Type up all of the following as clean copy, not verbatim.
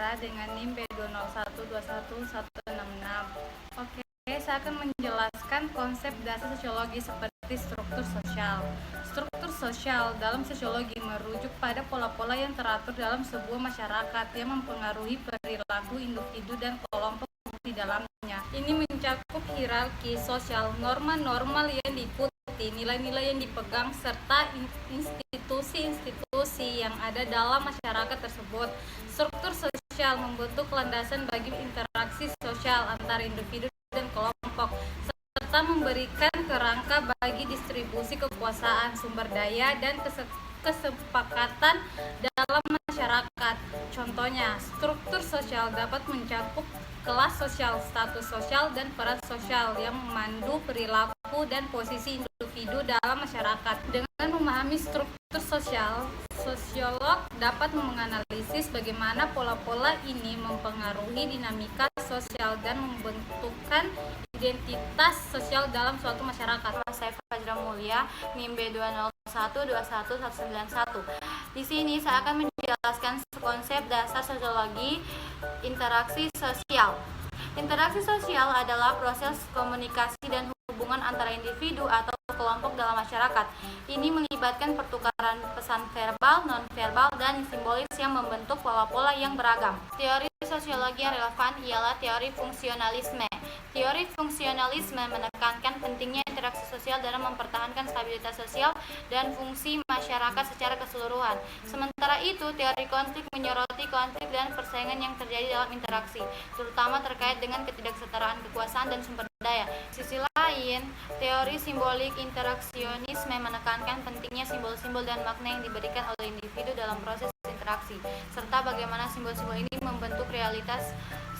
Sarah dengan NIM B201211166. Oke, saya akan menjelaskan konsep dasar sosiologi seperti struktur sosial. Struktur sosial dalam sosiologi merujuk pada pola-pola yang teratur dalam sebuah masyarakat yang mempengaruhi perilaku individu dan kelompok di dalamnya. Ini mencakup hierarki sosial, norma-norma yang diikuti, nilai-nilai yang dipegang, serta institusi-institusi yang ada dalam masyarakat tersebut. Struktur sosial membentuk landasan bagi interaksi sosial antar individu dan kelompok, serta memberikan kerangka bagi distribusi kekuasaan, sumber daya, dan kesepakatan dalam masyarakat. Contohnya, struktur sosial dapat mencakup kelas sosial, status sosial, dan peran sosial yang memandu perilaku dan posisi individu dalam masyarakat. Dengan memahami struktur sosial, sosiolog dapat menganalisis bagaimana pola-pola ini mempengaruhi dinamika sosial dan membentukkan identitas sosial dalam suatu masyarakat. Saya Fajra Mulia, NIM B201211191. Di sini saya akan menjelaskan konsep dasar sosiologi interaksi sosial. Interaksi sosial adalah proses komunikasi dan hubungan antara individu atau kelompok dalam masyarakat. Ini melibatkan pertukaran pesan verbal, non-verbal, dan simbolis yang membentuk pola-pola yang beragam. Teori sosiologi yang relevan ialah teori fungsionalisme. Teori fungsionalisme menekankan pentingnya interaksi sosial dalam mempertahankan stabilitas sosial dan fungsi masyarakat secara keseluruhan. Sementara itu, teori konflik menyoroti konflik dan persaingan yang terjadi dalam interaksi, terutama terkait dengan ketidaksetaraan kekuasaan dan sumber daya. Sisi lain, teori simbolik interaksionisme menekankan pentingnya simbol-simbol dan makna yang diberikan oleh individu dalam proses interaksi, serta bagaimana simbol-simbol ini membentuk realitas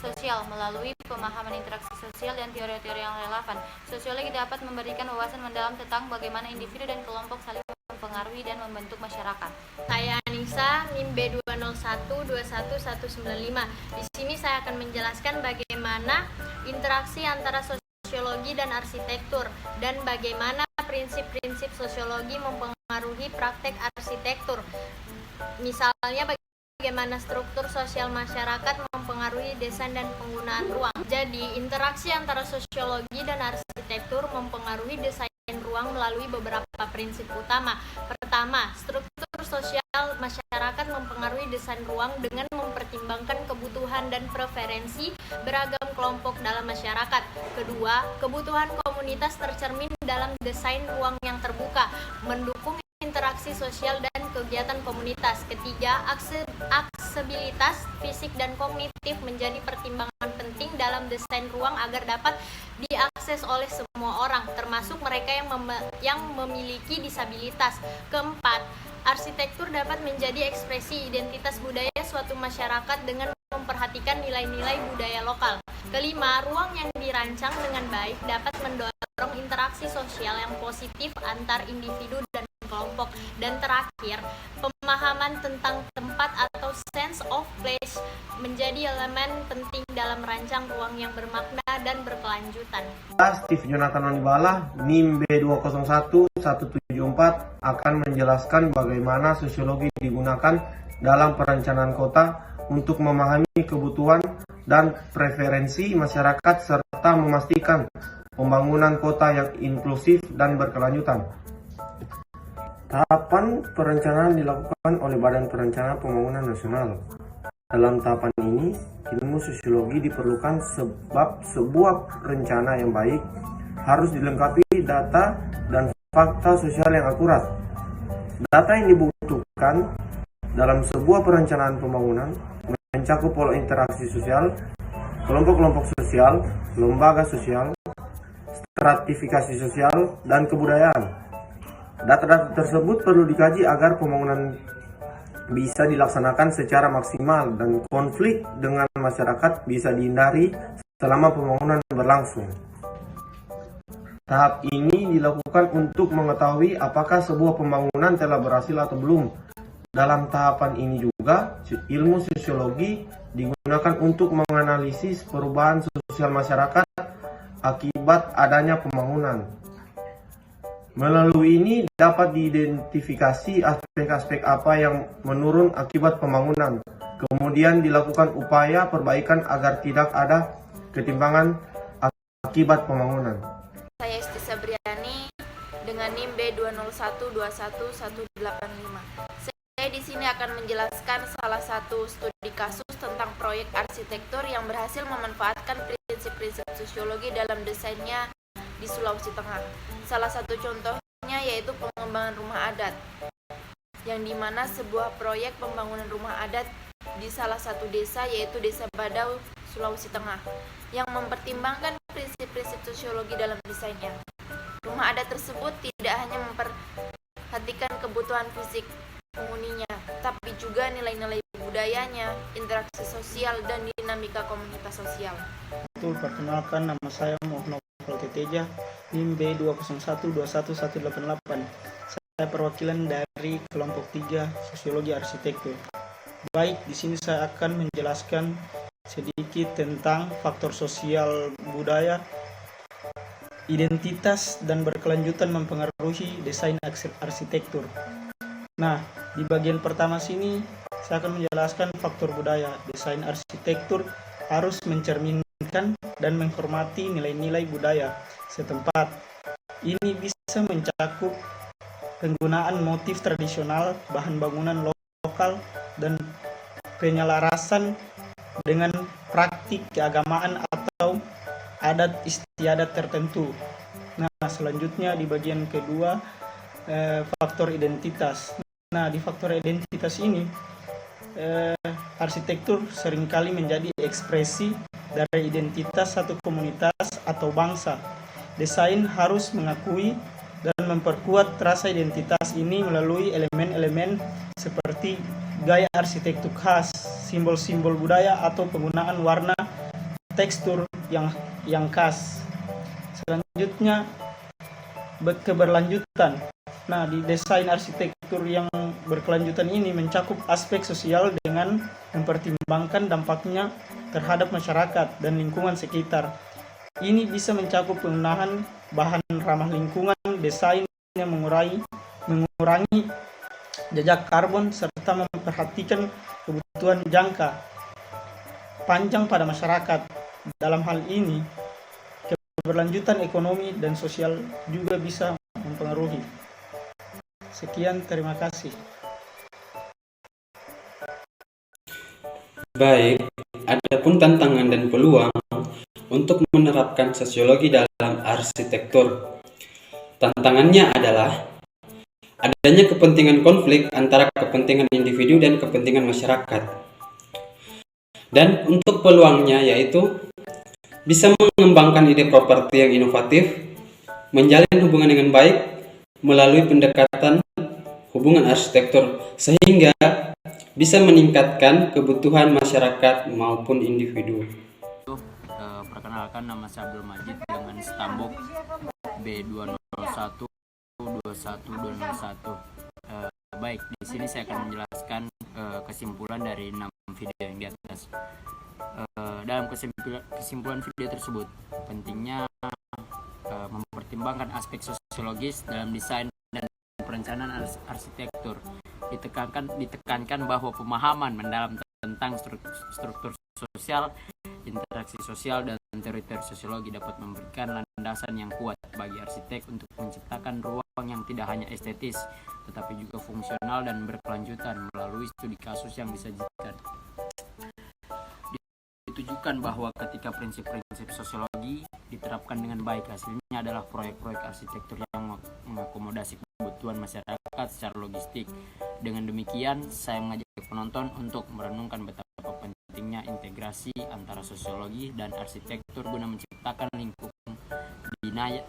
sosial melalui pemahaman interaksi sosial dan teori-teori yang relevan. Sosiologi dapat memberikan wawasan mendalam tentang bagaimana individu dan kelompok saling mempengaruhi dan membentuk masyarakat. Saya Anissa, NIM B201211195. Di sini saya akan menjelaskan bagaimana interaksi antara sosiologi dan arsitektur dan bagaimana prinsip-prinsip sosiologi mempengaruhi praktek arsitektur. Misalnya bagaimana struktur sosial masyarakat mempengaruhi desain dan penggunaan ruang. Jadi, interaksi antara sosiologi dan arsitektur mempengaruhi desain ruang melalui beberapa prinsip utama. Pertama, struktur sosial masyarakat mempengaruhi desain ruang dengan mempertimbangkan kebutuhan dan preferensi beragam kelompok dalam masyarakat. Kedua, kebutuhan komunitas tercermin dalam desain ruang yang terbuka, mendukung interaksi sosial dan kegiatan komunitas. Ketiga, aksesibilitas fisik dan kognitif menjadi pertimbangan penting dalam desain ruang agar dapat diakses oleh semua orang, termasuk mereka yang memiliki disabilitas. Keempat, arsitektur dapat menjadi ekspresi identitas budaya suatu masyarakat dengan memperhatikan nilai-nilai budaya lokal. Kelima, ruang yang dirancang dengan baik dapat mendorong interaksi sosial yang positif antar individu dan kelompok. Dan terakhir, pemahaman tentang tempat atau sense of place menjadi elemen penting dalam merancang ruang yang bermakna dan berkelanjutan. Steve Jonathan Onibala, NIM B2011174 akan menjelaskan bagaimana sosiologi digunakan dalam perencanaan kota untuk memahami kebutuhan dan preferensi masyarakat serta memastikan pembangunan kota yang inklusif dan berkelanjutan. Tahapan perencanaan dilakukan oleh Badan Perencanaan Pembangunan Nasional. Dalam tahapan ini, ilmu sosiologi diperlukan sebab sebuah rencana yang baik harus dilengkapi data dan fakta sosial yang akurat. Data yang dibutuhkan dalam sebuah perencanaan pembangunan mencakup pola interaksi sosial, kelompok-kelompok sosial, lembaga sosial, stratifikasi sosial, dan kebudayaan. Data-data tersebut perlu dikaji agar pembangunan bisa dilaksanakan secara maksimal dan konflik dengan masyarakat bisa dihindari selama pembangunan berlangsung. Tahap ini dilakukan untuk mengetahui apakah sebuah pembangunan telah berhasil atau belum. Dalam tahapan ini juga, ilmu sosiologi digunakan untuk menganalisis perubahan sosial masyarakat akibat adanya pembangunan. Melalui ini dapat diidentifikasi aspek-aspek apa yang menurun akibat pembangunan, Kemudian dilakukan upaya perbaikan agar tidak ada ketimpangan akibat pembangunan. Saya Isti Sabriani dengan NIM B201211185. Saya di sini akan menjelaskan salah satu studi kasus tentang proyek arsitektur yang berhasil memanfaatkan prinsip-prinsip sosiologi dalam desainnya di Sulawesi Tengah. Salah satu contohnya yaitu pengembangan rumah adat, yang dimana sebuah proyek pembangunan rumah adat di salah satu desa yaitu Desa Badau, Sulawesi Tengah, yang mempertimbangkan prinsip-prinsip sosiologi dalam desainnya. Rumah adat tersebut tidak hanya memperhatikan kebutuhan fisik penghuninya, tapi juga nilai-nilai budayanya, interaksi sosial, dan dinamika komunitas sosial. Betul, perkenalkan, nama saya Muhammad Teja, NIM B201211188. Saya perwakilan dari kelompok 3 Sosiologi Arsitektur. Baik, di sini saya akan menjelaskan sedikit tentang faktor sosial budaya, identitas, dan berkelanjutan mempengaruhi desain arsitektur. Nah, di bagian pertama sini saya akan menjelaskan faktor budaya. Desain arsitektur harus mencerminkan dan menghormati nilai-nilai budaya setempat. Ini bisa mencakup penggunaan motif tradisional, bahan bangunan lokal, dan penyelarasan dengan praktik keagamaan atau adat istiadat tertentu. Nah, selanjutnya di bagian kedua, faktor identitas. Nah, di faktor identitas ini, arsitektur seringkali menjadi ekspresi dari identitas satu komunitas atau bangsa. Desain harus mengakui dan memperkuat rasa identitas ini melalui elemen-elemen seperti gaya arsitektur khas, simbol-simbol budaya, atau penggunaan warna tekstur yang khas. Selanjutnya, keberlanjutan. Nah, di desain arsitektur yang berkelanjutan ini mencakup aspek sosial dengan mempertimbangkan dampaknya terhadap masyarakat dan lingkungan sekitar. Ini bisa mencakup penggunaan bahan ramah lingkungan, desain yang mengurangi jejak karbon, serta memperhatikan kebutuhan jangka panjang pada masyarakat. Dalam hal ini, keberlanjutan ekonomi dan sosial juga bisa mempengaruhi. Sekian, terima kasih. Baik, adapun tantangan dan peluang untuk menerapkan sosiologi dalam arsitektur. Tantangannya adalah adanya kepentingan konflik antara kepentingan individu dan kepentingan masyarakat. Dan untuk peluangnya yaitu bisa mengembangkan ide properti yang inovatif, menjalin hubungan dengan baik melalui pendekatan hubungan arsitektur, sehingga bisa meningkatkan kebutuhan masyarakat maupun individu. Perkenalkan, nama saya Abdul Majid dengan stambuk B2012121. Baik, di sini saya akan menjelaskan kesimpulan dari 6 video yang di atas. Dalam kesimpulan video tersebut, pentingnya mempertimbangkan aspek sosiologis dalam desain dan perencanaan arsitektur. Ditekankan bahwa pemahaman mendalam tentang struktur sosial, interaksi sosial, dan teori sosiologi dapat memberikan landasan yang kuat bagi arsitek untuk menciptakan ruang yang tidak hanya estetis, tetapi juga fungsional dan berkelanjutan melalui studi kasus yang disajikan. Ditujukan bahwa ketika prinsip-prinsip sosiologi diterapkan dengan baik, hasilnya adalah proyek-proyek arsitektur yang mengakomodasi kebutuhan masyarakat secara logistik. Dengan demikian, saya mengajak penonton untuk merenungkan betapa pentingnya integrasi antara sosiologi dan arsitektur guna menciptakan lingkungan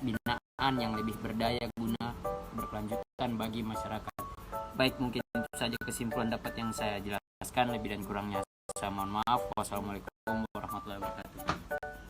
binaan yang lebih berdaya guna berkelanjutan bagi masyarakat. Baik, mungkin itu saja kesimpulan dapat yang saya jelaskan. Lebih dan kurangnya saya mohon maaf. Wassalamualaikum warahmatullahi wabarakatuh.